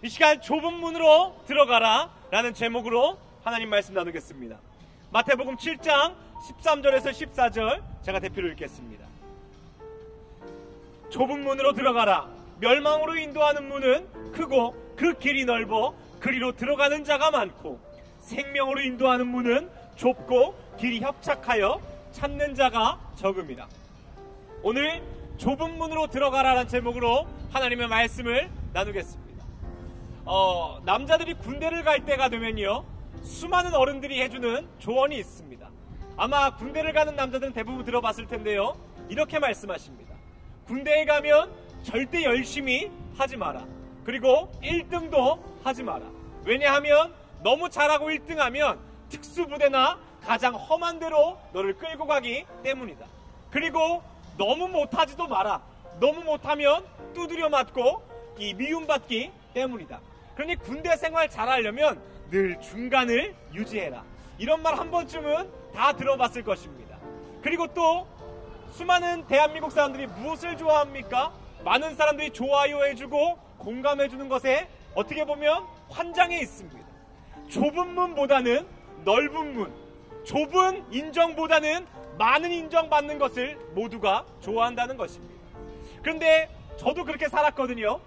이 시간 좁은 문으로 들어가라 라는 제목으로 하나님 말씀 나누겠습니다. 마태복음 7장 13절에서 14절 제가 대표로 읽겠습니다. 좁은 문으로 들어가라. 멸망으로 인도하는 문은 크고 그 길이 넓어 그리로 들어가는 자가 많고, 생명으로 인도하는 문은 좁고 길이 협착하여 찾는 자가 적음이라. 오늘 좁은 문으로 들어가라라는 제목으로 하나님의 말씀을 나누겠습니다. 남자들이 군대를 갈 때가 되면요, 수많은 어른들이 해주는 조언이 있습니다. 아마 군대를 가는 남자들은 대부분 들어봤을 텐데요, 이렇게 말씀하십니다. 군대에 가면 절대 열심히 하지 마라. 그리고 1등도 하지 마라. 왜냐하면 너무 잘하고 1등하면 특수부대나 가장 험한 데로 너를 끌고 가기 때문이다. 그리고 너무 못하지도 마라. 너무 못하면 두드려 맞고 미움받기 때문이다. 그러니 군대 생활 잘하려면 늘 중간을 유지해라. 이런 말 한 번쯤은 다 들어봤을 것입니다. 그리고 또 수많은 대한민국 사람들이 무엇을 좋아합니까? 많은 사람들이 좋아요해주고 공감해주는 것에 어떻게 보면 환장해 있습니다. 좁은 문보다는 넓은 문, 좁은 인정보다는 많은 인정받는 것을 모두가 좋아한다는 것입니다. 그런데 저도 그렇게 살았거든요.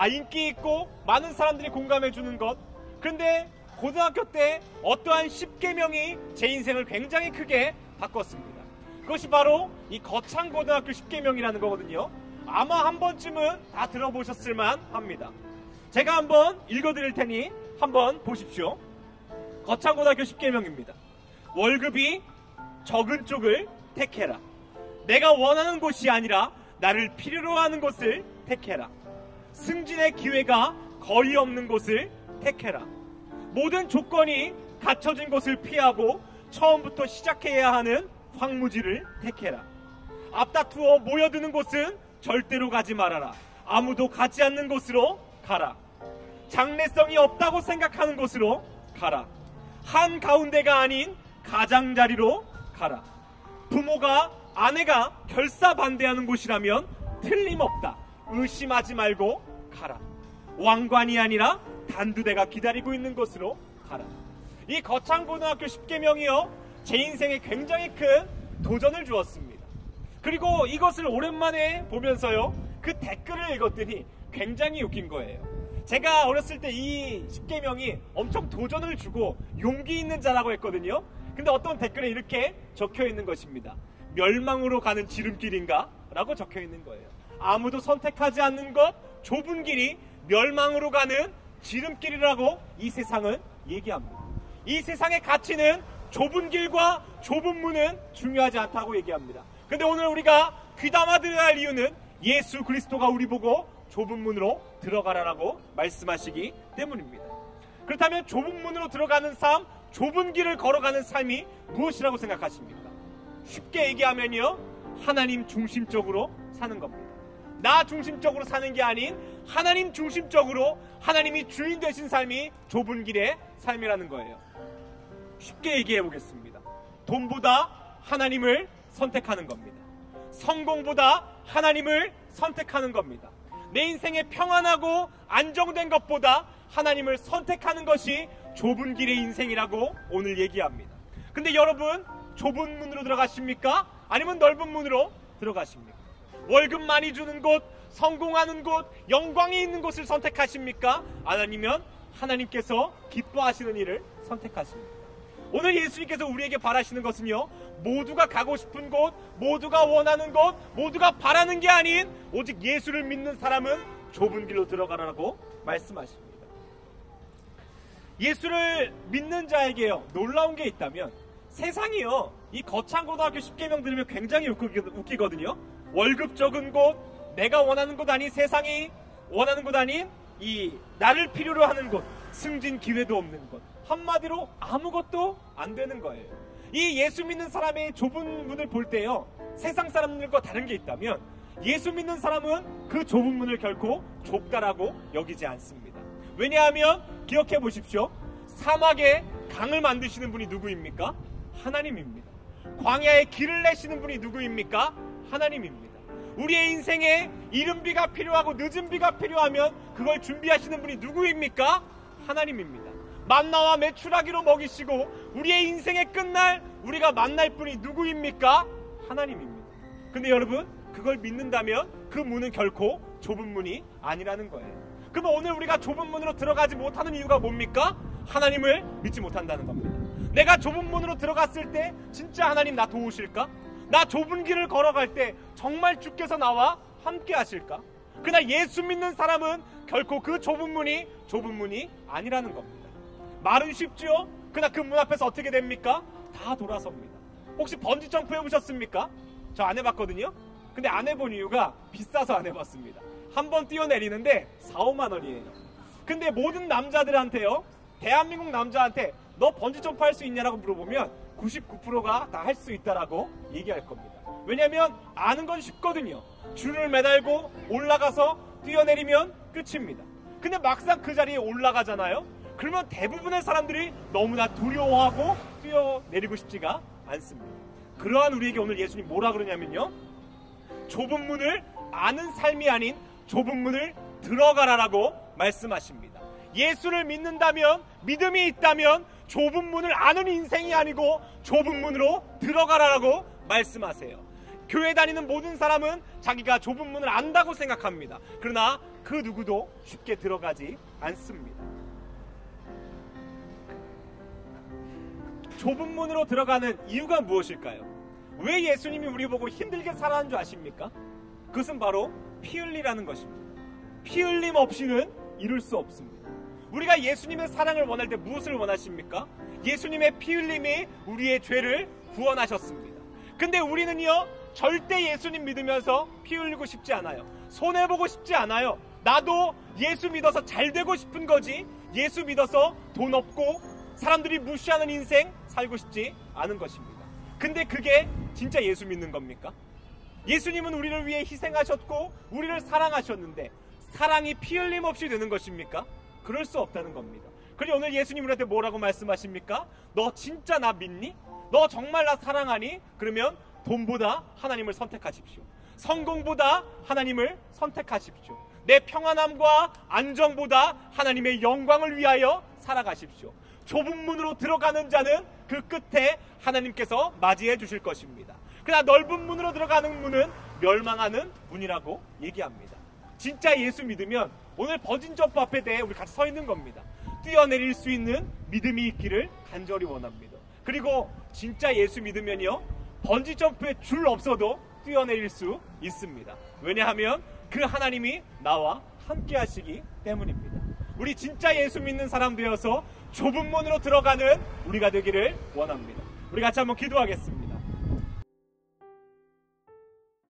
인기 있고 많은 사람들이 공감해주는 것. 그런데 고등학교 때 어떠한 10계명이 제 인생을 굉장히 크게 바꿨습니다. 그것이 바로 이 거창고등학교 10계명이라는 거거든요. 아마 한 번쯤은 다 들어보셨을만 합니다. 제가 한번 읽어드릴 테니 한번 보십시오. 거창고등학교 10계명입니다. 월급이 적은 쪽을 택해라. 내가 원하는 곳이 아니라 나를 필요로 하는 곳을 택해라. 승진의 기회가 거의 없는 곳을 택해라. 모든 조건이 갖춰진 곳을 피하고 처음부터 시작해야 하는 황무지를 택해라. 앞다투어 모여드는 곳은 절대로 가지 말아라. 아무도 가지 않는 곳으로 가라. 장래성이 없다고 생각하는 곳으로 가라. 한가운데가 아닌 가장자리로 가라. 부모가 아내가 결사반대하는 곳이라면 틀림없다. 의심하지 말고 가라. 왕관이 아니라 단두대가 기다리고 있는 곳으로 가라. 이 거창고등학교 10계명이요, 제 인생에 굉장히 큰 도전을 주었습니다. 그리고 이것을 오랜만에 보면서요, 그 댓글을 읽었더니 굉장히 웃긴 거예요. 제가 어렸을 때 이 10계명이 엄청 도전을 주고 용기 있는 자라고 했거든요. 근데 어떤 댓글에 이렇게 적혀 있는 것입니다. 멸망으로 가는 지름길인가? 라고 적혀 있는 거예요. 아무도 선택하지 않는 것, 좁은 길이 멸망으로 가는 지름길이라고 이 세상은 얘기합니다. 이 세상의 가치는 좁은 길과 좁은 문은 중요하지 않다고 얘기합니다. 근데 오늘 우리가 귀담아 들어야 할 이유는 예수 그리스도가 우리 보고 좁은 문으로 들어가라라고 말씀하시기 때문입니다. 그렇다면 좁은 문으로 들어가는 삶, 좁은 길을 걸어가는 삶이 무엇이라고 생각하십니까? 쉽게 얘기하면요, 하나님 중심적으로 사는 겁니다. 나 중심적으로 사는 게 아닌 하나님 중심적으로 하나님이 주인 되신 삶이 좁은 길의 삶이라는 거예요. 쉽게 얘기해 보겠습니다. 돈보다 하나님을 선택하는 겁니다. 성공보다 하나님을 선택하는 겁니다. 내 인생에 평안하고 안정된 것보다 하나님을 선택하는 것이 좁은 길의 인생이라고 오늘 얘기합니다. 근데 여러분, 좁은 문으로 들어가십니까? 아니면 넓은 문으로 들어가십니까? 월급 많이 주는 곳, 성공하는 곳, 영광이 있는 곳을 선택하십니까? 아니면 하나님께서 기뻐하시는 일을 선택하십니까? 오늘 예수님께서 우리에게 바라시는 것은요, 모두가 가고 싶은 곳, 모두가 원하는 곳, 모두가 바라는 게 아닌 오직 예수를 믿는 사람은 좁은 길로 들어가라고 말씀하십니다. 예수를 믿는 자에게요, 놀라운 게 있다면 세상이요, 이 거창고등학교 10계명 들으면 굉장히 웃기거든요. 월급 적은 곳, 내가 원하는 곳 아닌 세상이 원하는 곳 아닌 이 나를 필요로 하는 곳, 승진 기회도 없는 곳, 한마디로 아무것도 안 되는 거예요. 이 예수 믿는 사람의 좁은 문을 볼 때요, 세상 사람들과 다른 게 있다면 예수 믿는 사람은 그 좁은 문을 결코 좁다라고 여기지 않습니다. 왜냐하면 기억해 보십시오. 사막에 강을 만드시는 분이 누구입니까? 하나님입니다. 광야에 길을 내시는 분이 누구입니까? 하나님입니다. 우리의 인생에 이른 비가 필요하고 늦은 비가 필요하면 그걸 준비하시는 분이 누구입니까? 하나님입니다. 만나와 메추라기로 먹이시고 우리의 인생의 끝날 우리가 만날 분이 누구입니까? 하나님입니다. 근데 여러분, 그걸 믿는다면 그 문은 결코 좁은 문이 아니라는 거예요. 그러면 오늘 우리가 좁은 문으로 들어가지 못하는 이유가 뭡니까? 하나님을 믿지 못한다는 겁니다. 내가 좁은 문으로 들어갔을 때 진짜 하나님 나 도우실까? 나 좁은 길을 걸어갈 때 정말 주께서 나와 함께 하실까? 그러나 예수 믿는 사람은 결코 그 좁은 문이 아니라는 겁니다. 말은 쉽죠? 그러나 그 문 앞에서 어떻게 됩니까? 다 돌아섭니다. 혹시 번지 점프 해보셨습니까? 저 안 해봤거든요. 근데 안 해본 이유가 비싸서 안 해봤습니다. 한 번 뛰어내리는데 4-5만 원이에요. 근데 모든 남자들한테요, 대한민국 남자한테 너 번지 점프 할 수 있냐라고 물어보면 99%가 다 할 수 있다라고 얘기할 겁니다. 왜냐면 아는 건 쉽거든요. 줄을 매달고 올라가서 뛰어내리면 끝입니다. 근데 막상 그 자리에 올라가잖아요. 그러면 대부분의 사람들이 너무나 두려워하고 뛰어내리고 싶지가 않습니다. 그러한 우리에게 오늘 예수님 뭐라 그러냐면요, 좁은 문을 아는 삶이 아닌 좁은 문을 들어가라라고 말씀하십니다. 예수를 믿는다면, 믿음이 있다면 좁은 문을 아는 인생이 아니고 좁은 문으로 들어가라라고 말씀하세요. 교회 다니는 모든 사람은 자기가 좁은 문을 안다고 생각합니다. 그러나 그 누구도 쉽게 들어가지 않습니다. 좁은 문으로 들어가는 이유가 무엇일까요? 왜 예수님이 우리 보고 힘들게 살아가는 줄 아십니까? 그것은 바로 피 흘리라는 것입니다. 피 흘림 없이는 이룰 수 없습니다. 우리가 예수님의 사랑을 원할 때 무엇을 원하십니까? 예수님의 피 흘림이 우리의 죄를 구원하셨습니다. 근데 우리는요, 절대 예수님 믿으면서 피 흘리고 싶지 않아요. 손해보고 싶지 않아요. 나도 예수 믿어서 잘 되고 싶은 거지, 예수 믿어서 돈 없고 사람들이 무시하는 인생 살고 싶지 않은 것입니다. 근데 그게 진짜 예수 믿는 겁니까? 예수님은 우리를 위해 희생하셨고 우리를 사랑하셨는데 사랑이 피 흘림 없이 되는 것입니까? 그럴 수 없다는 겁니다. 그리고 오늘 예수님 우리한테 뭐라고 말씀하십니까? 너 진짜 나 믿니? 너 정말 나 사랑하니? 그러면 돈보다 하나님을 선택하십시오. 성공보다 하나님을 선택하십시오. 내 평안함과 안정보다 하나님의 영광을 위하여 살아가십시오. 좁은 문으로 들어가는 자는 그 끝에 하나님께서 맞이해 주실 것입니다. 그러나 넓은 문으로 들어가는 문은 멸망하는 문이라고 얘기합니다. 진짜 예수 믿으면 오늘 번진 점프 앞에 대해 우리 같이 서 있는 겁니다. 뛰어내릴 수 있는 믿음이 있기를 간절히 원합니다. 그리고 진짜 예수 믿으면요, 번지 점프에 줄 없어도 뛰어내릴 수 있습니다. 왜냐하면 그 하나님이 나와 함께 하시기 때문입니다. 우리 진짜 예수 믿는 사람 되어서 좁은 문으로 들어가는 우리가 되기를 원합니다. 우리 같이 한번 기도하겠습니다.